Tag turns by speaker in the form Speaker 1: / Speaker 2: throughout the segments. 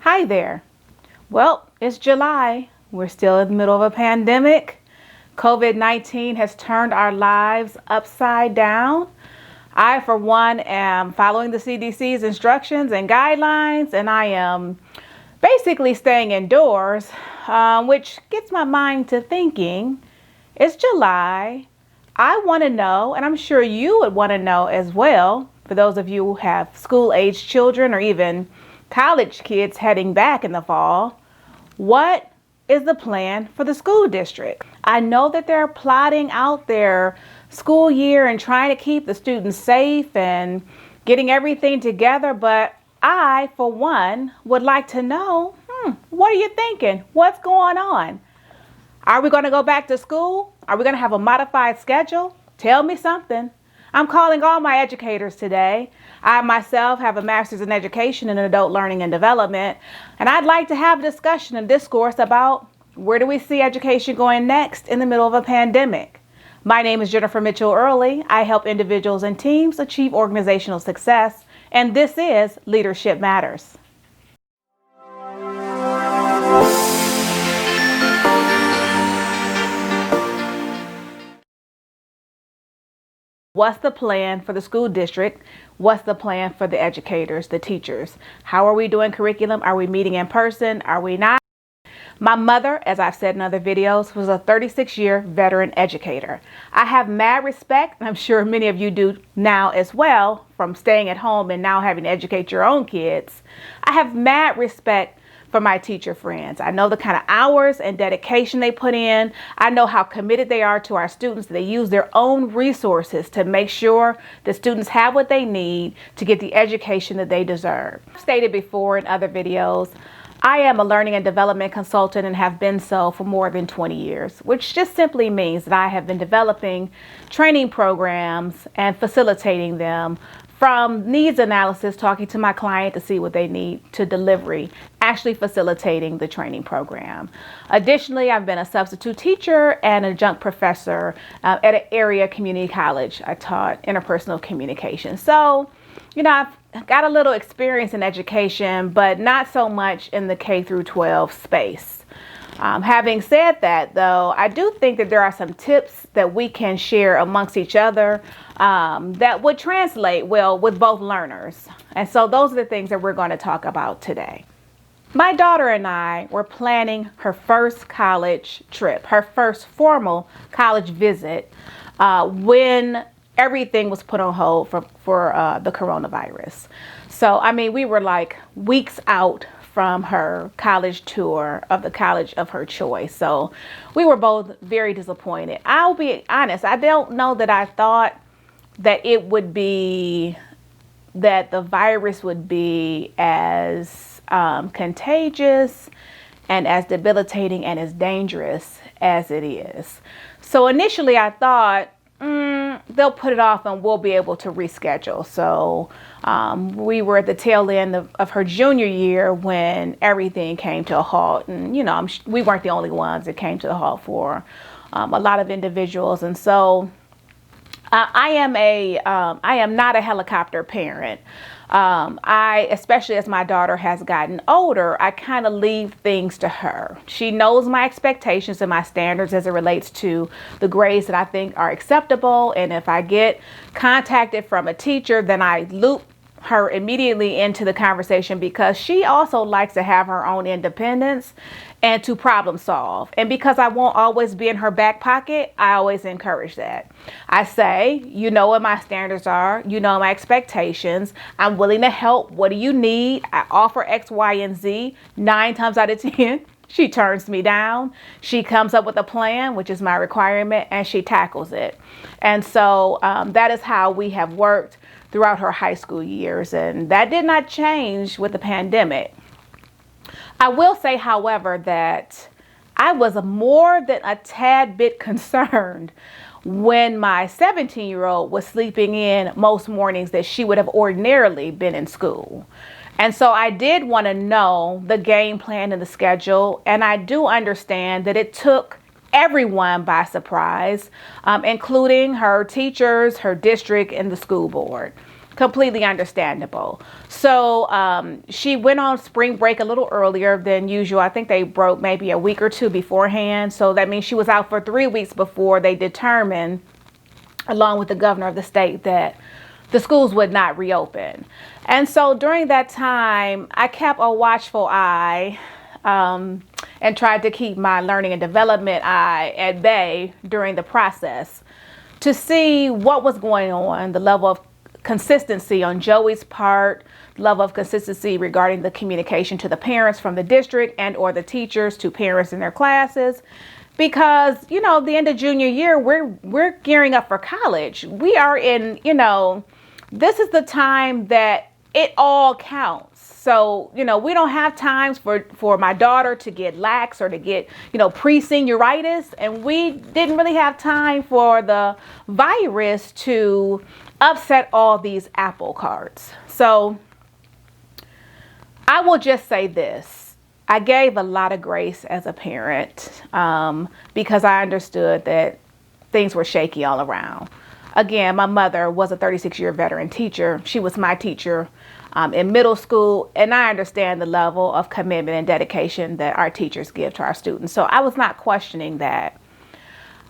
Speaker 1: Hi there. Well, it's July. We're still in the middle of a pandemic. COVID-19 has turned our lives upside down. I, for one, am following the CDC's instructions and guidelines, and I am basically staying indoors, which gets my mind to thinking, it's July. I want to know, and I'm sure you would want to know as well, for those of you who have school-age children or even college kids heading back in the fall, what is the plan for the school district? I know that they're plotting out their school year and trying to keep the students safe and getting everything together, but I, for one, would like to know, what are you thinking? What's going on? Are we going to go back to school? Are we going to have a modified schedule? Tell me something. I'm calling all my educators today. I myself have a master's in education and adult learning and development, and I'd like to have a discussion and discourse about where do we see education going next in the middle of a pandemic. My name is Jennifer Mitchell Early. I help individuals and teams achieve organizational success, and this is Leadership Matters. What's the plan for the school district? What's the plan for the educators, the teachers? How are we doing curriculum? Are we meeting in person? Are we not? My mother, as I've said in other videos, was a 36-year veteran educator. I have mad respect, and I'm sure many of you do now as well, from staying at home and now having to educate your own kids. I have mad respect for my teacher friends. I know the kind of hours and dedication they put in. I know how committed they are to our students. They use their own resources to make sure the students have what they need to get the education that they deserve. I've stated before in other videos, I am a learning and development consultant and have been so for more than 20 years, which just simply means that I have been developing training programs and facilitating them from needs analysis, talking to my client to see what they need, to delivery, actually facilitating the training program. Additionally, I've been a substitute teacher and adjunct professor at an area community college. I taught interpersonal communication. So, I've got a little experience in education, but not so much in the K through 12 space. Having said that, though, I do think that there are some tips that we can share amongst each other that would translate well with both learners. And so those are the things that we're going to talk about today. My daughter and I were planning her first college trip, her first formal college visit, when everything was put on hold for the coronavirus. So, we were like weeks out from her college tour of the college of her choice. So we were both very disappointed. I'll be honest, I don't know that I thought that the virus would be as contagious and as debilitating and as dangerous as it is. So initially I thought, they'll put it off and we'll be able to reschedule. So we were at the tail end of her junior year when everything came to a halt. And, we weren't the only ones that came to a halt for a lot of individuals. And so I am not a helicopter parent. Especially as my daughter has gotten older, I kind of leave things to her. She knows my expectations and my standards as it relates to the grades that I think are acceptable. And if I get contacted from a teacher, then I loop her immediately into the conversation because she also likes to have her own independence and to problem solve. And because I won't always be in her back pocket, I always encourage that. I say, you know what my standards are, you know my expectations, I'm willing to help. What do you need? I offer X, Y, and Z. 9 times out of 10, she turns me down. She comes up with a plan, which is my requirement, and she tackles it. And so that is how we have worked throughout her high school years. And that did not change with the pandemic. I will say, however, that I was more than a tad bit concerned when my 17-year-old was sleeping in most mornings that she would have ordinarily been in school. And so I did want to know the game plan and the schedule. And I do understand that it took everyone by surprise, including her teachers, her district, and the school board. completely understandable. So she went on spring break a little earlier than usual. I think they broke maybe a week or two beforehand. So that means she was out for 3 weeks before they determined, along with the governor of the state, that the schools would not reopen. And so during that time, I kept a watchful eye and tried to keep my learning and development eye at bay during the process to see what was going on, the level of consistency on Joey's part, level of consistency regarding the communication to the parents from the district and or the teachers to parents in their classes. Because, you know, the end of junior year, we're gearing up for college. We are in, you know, this is the time that it all counts. So, you know, we don't have times for my daughter to get lax or to get, you know, pre-senioritis. And we didn't really have time for the virus to upset all these apple carts. So I will just say this. I gave a lot of grace as a parent because I understood that things were shaky all around. Again, my mother was a 36-year veteran teacher. She was my teacher in middle school, and I understand the level of commitment and dedication that our teachers give to our students. So I was not questioning that.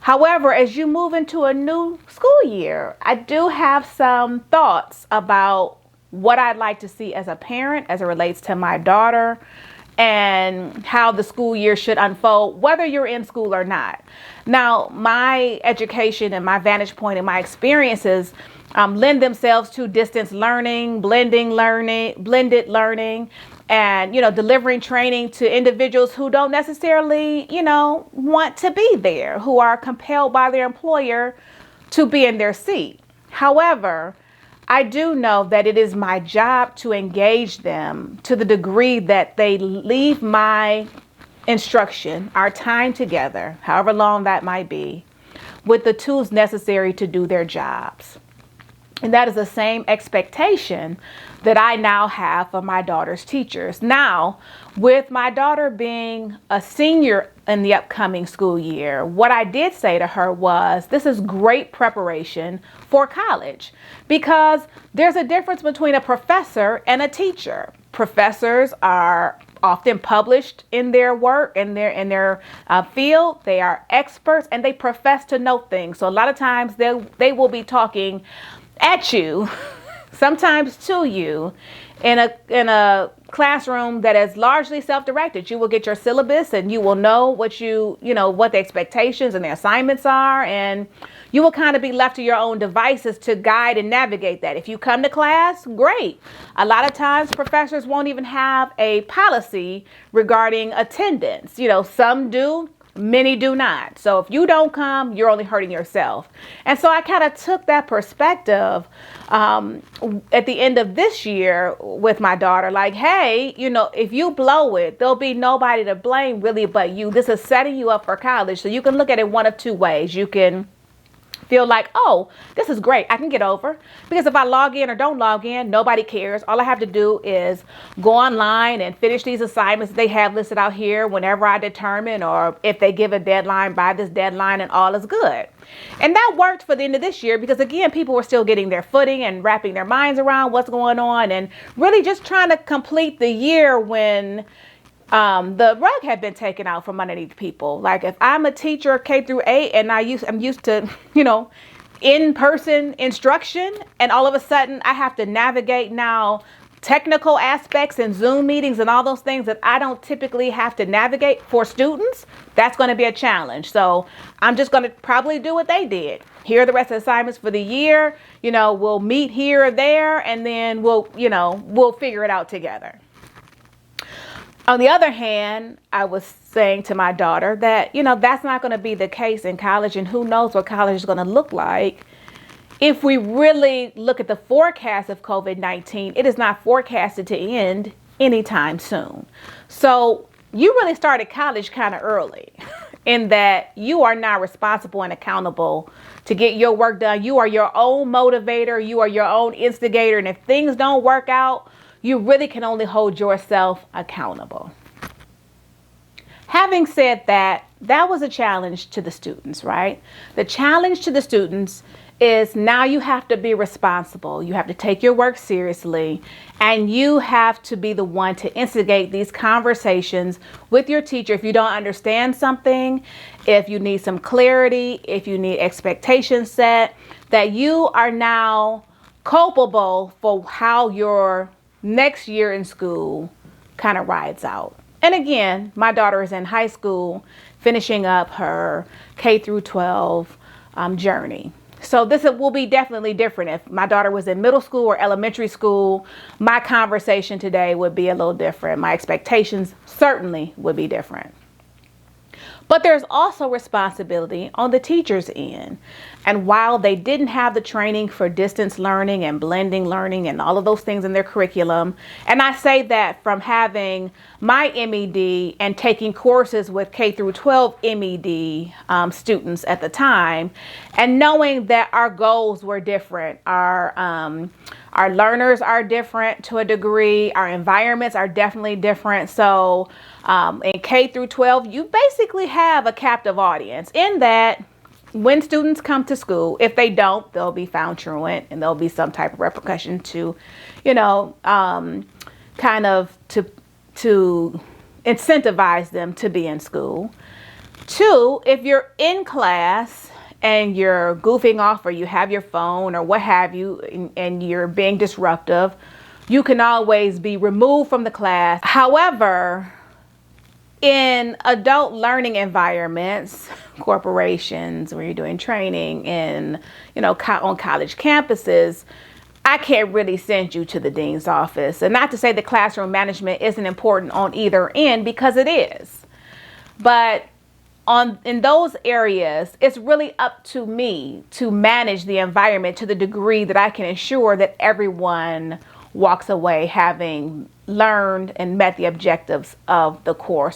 Speaker 1: However, as you move into a new school year, I do have some thoughts about what I'd like to see as a parent as it relates to my daughter and how the school year should unfold, whether you're in school or not. Now, my education and my vantage point and my experiences lend themselves to distance learning, blended learning, and, you know, delivering training to individuals who don't necessarily, you know, want to be there, who are compelled by their employer to be in their seat. However, I do know that it is my job to engage them to the degree that they leave my instruction, our time together, however long that might be, with the tools necessary to do their jobs. And that is the same expectation that I now have for my daughter's teachers. Now, with my daughter being a senior in the upcoming school year, what I did say to her was, this is great preparation for college, because there's a difference between a professor and a teacher. Professors are often published in their work and in their field. They are experts and they profess to know things. So a lot of times they will be talking at you, sometimes to you, in a classroom that is largely self-directed. You will get your syllabus and you will know what what the expectations and the assignments are, and you will kind of be left to your own devices to guide and navigate that. If you come to class, great. A lot of times professors won't even have a policy regarding attendance. You know, some do, many do not. So if you don't come, you're only hurting yourself. And so I kind of took that perspective at the end of this year with my daughter, like, hey, you know, if you blow it, there'll be nobody to blame really but you. This is setting you up for college. So you can look at it one of two ways. You can feel like, oh, this is great, I can get over. Because if I log in or don't log in, nobody cares. All I have to do is go online and finish these assignments they have listed out here whenever I determine, or if they give a deadline by this deadline, and all is good. And that worked for the end of this year because, again, people were still getting their footing and wrapping their minds around what's going on and really just trying to complete the year when the rug had been taken out from underneath people. Like, if I'm a teacher K through 8 and I'm used to, you know, in-person instruction, and all of a sudden I have to navigate now technical aspects and Zoom meetings and all those things that I don't typically have to navigate for students, that's going to be a challenge. So I'm just going to probably do what they did. Here are the rest of the assignments for the year. You know, we'll meet here or there, and then we'll figure it out together. On the other hand, I was saying to my daughter that, you know, that's not going to be the case in college, and who knows what college is going to look like. If we really look at the forecast of COVID-19, it is not forecasted to end anytime soon. So you really started college kind of early in that you are now responsible and accountable to get your work done. You are your own motivator. You are your own instigator. And if things don't work out, you really can only hold yourself accountable. Having said that, That was a challenge to the students, right? The challenge to the students is now you have to be responsible. You have to take your work seriously, and you have to be the one to instigate these conversations with your teacher. If you don't understand something, if you need some clarity, if you need expectations set, that you are now culpable for how your next year in school kind of rides out. And again, my daughter is in high school, finishing up her K through 12 journey. So this will be definitely different. If my daughter was in middle school or elementary school, my conversation today would be a little different. My expectations certainly would be different. But there's also responsibility on the teacher's end. And while they didn't have the training for distance learning and blending learning and all of those things in their curriculum, and I say that from having my MED and taking courses with K through 12 MED students at the time, and knowing that our goals were different, our learners are different to a degree, our environments are definitely different. So in K through 12, you basically have a captive audience in that when students come to school, if they don't, they'll be found truant and there'll be some type of repercussion to, kind of to incentivize them to be in school. Two, if you're in class and you're goofing off or you have your phone or what have you, and you're being disruptive, you can always be removed from the class. However, in adult learning environments, corporations, where you're doing training in, on college campuses, I can't really send you to the dean's office. And not to say that classroom management isn't important on either end, because it is. But in those areas, it's really up to me to manage the environment to the degree that I can ensure that everyone walks away having learned and met the objectives of the course.